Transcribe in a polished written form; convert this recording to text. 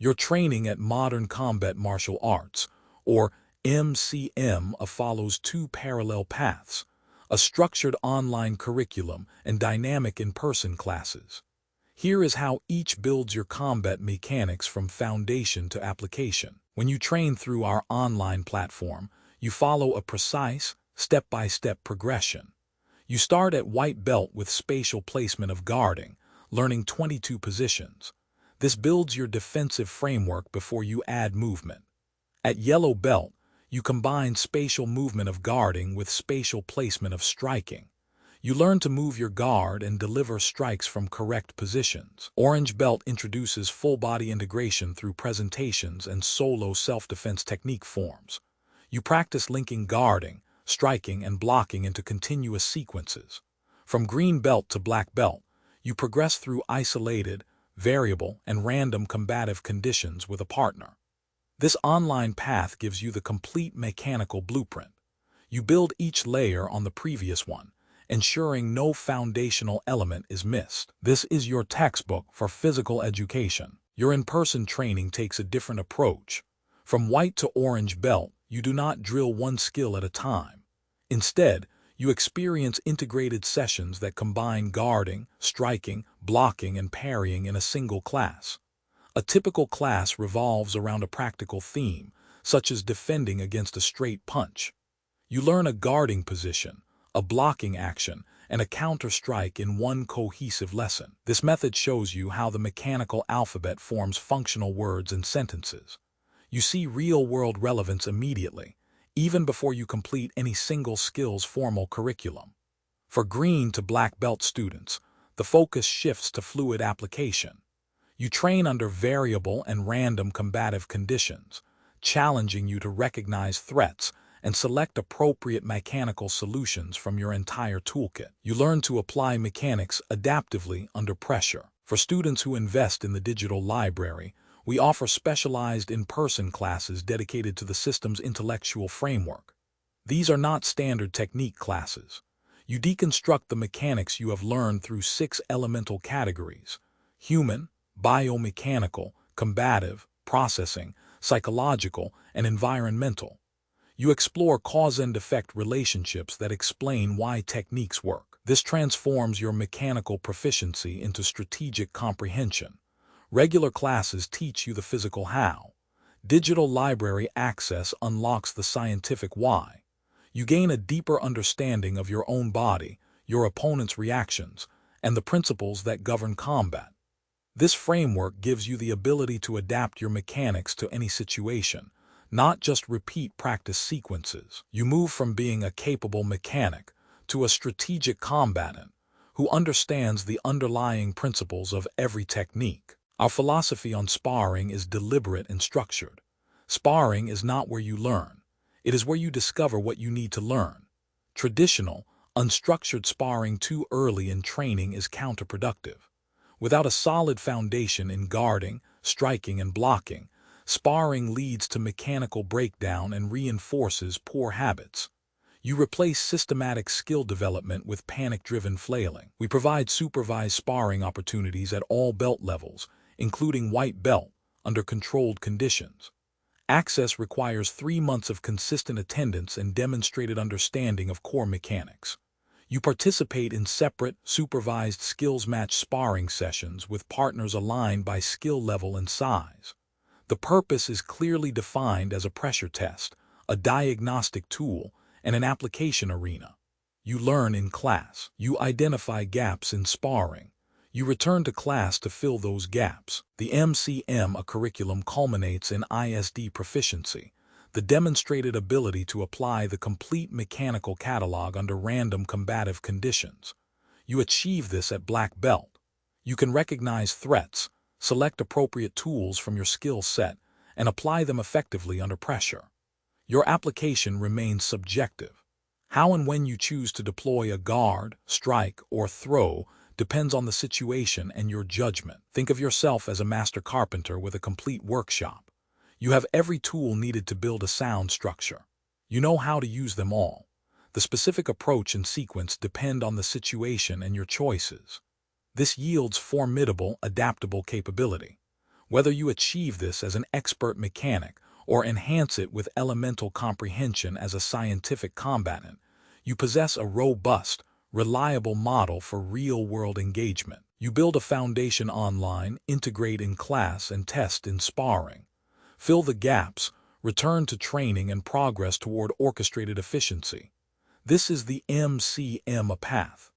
Your training at Modern Combat Martial Arts, or MCM, follows two parallel paths: a structured online curriculum and dynamic in-person classes. Here is how each builds your combat mechanics from foundation to application. When you train through our online platform, you follow a precise, step-by-step progression. You start at white belt with spatial placement of guarding, learning 22 positions. This builds your defensive framework before you add movement. At yellow belt, you combine spatial movement of guarding with spatial placement of striking. You learn to move your guard and deliver strikes from correct positions. Orange belt introduces full-body integration through presentations and solo self-defense technique forms. You practice linking guarding, striking, and blocking into continuous sequences. From green belt to black belt, you progress through isolated, variable, and random combative conditions with a partner. This online path gives you the complete mechanical blueprint. You build each layer on the previous one, ensuring no foundational element is missed. This is your textbook for physical education. Your in-person training takes a different approach. From white to orange belt, you do not drill one skill at a time. Instead, you experience integrated sessions that combine guarding, striking, blocking, and parrying in a single class. A typical class revolves around a practical theme, such as defending against a straight punch. You learn a guarding position, a blocking action, and a counter-strike in one cohesive lesson. This method shows you how the mechanical alphabet forms functional words and sentences. You see real-world relevance immediately, even before you complete any single skill's formal curriculum. For green to black belt students, the focus shifts to fluid application. You train under variable and random combative conditions, challenging you to recognize threats and select appropriate mechanical solutions from your entire toolkit. You learn to apply mechanics adaptively under pressure. For students who invest in the digital library, we offer specialized in-person classes dedicated to the system's intellectual framework. These are not standard technique classes. You deconstruct the mechanics you have learned through 6 elemental categories: human, biomechanical, combative, processing, psychological, and environmental. You explore cause and effect relationships that explain why techniques work. This transforms your mechanical proficiency into strategic comprehension. Regular classes teach you the physical how. Digital library access unlocks the scientific why. You gain a deeper understanding of your own body, your opponent's reactions, and the principles that govern combat. This framework gives you the ability to adapt your mechanics to any situation, not just repeat practice sequences. You move from being a capable mechanic to a strategic combatant who understands the underlying principles of every technique. Our philosophy on sparring is deliberate and structured. Sparring is not where you learn. It is where you discover what you need to learn. Traditional, unstructured sparring too early in training is counterproductive. Without a solid foundation in guarding, striking, and blocking, sparring leads to mechanical breakdown and reinforces poor habits. You replace systematic skill development with panic-driven flailing. We provide supervised sparring opportunities at all belt levels, including white belt, under controlled conditions. Access requires 3 months of consistent attendance and demonstrated understanding of core mechanics. You participate in separate, supervised skills-match sparring sessions with partners aligned by skill level and size. The purpose is clearly defined as a pressure test, a diagnostic tool, and an application arena. You learn in class. You identify gaps in sparring. You return to class to fill those gaps. The MCM curriculum culminates in ISD proficiency, the demonstrated ability to apply the complete mechanical catalog under random combative conditions. You achieve this at black belt. You can recognize threats, select appropriate tools from your skill set, and apply them effectively under pressure. Your application remains subjective. How and when you choose to deploy a guard, strike, or throw depends on the situation and your judgment. Think of yourself as a master carpenter with a complete workshop. You have every tool needed to build a sound structure. You know how to use them all. The specific approach and sequence depend on the situation and your choices. This yields formidable, adaptable capability. Whether you achieve this as an expert mechanic or enhance it with elemental comprehension as a scientific combatant, you possess a robust, reliable model for real-world engagement. You build a foundation online, integrate in class, and test in sparring. Fill the gaps, return to training, and progress toward orchestrated efficiency. This is the MCMA path.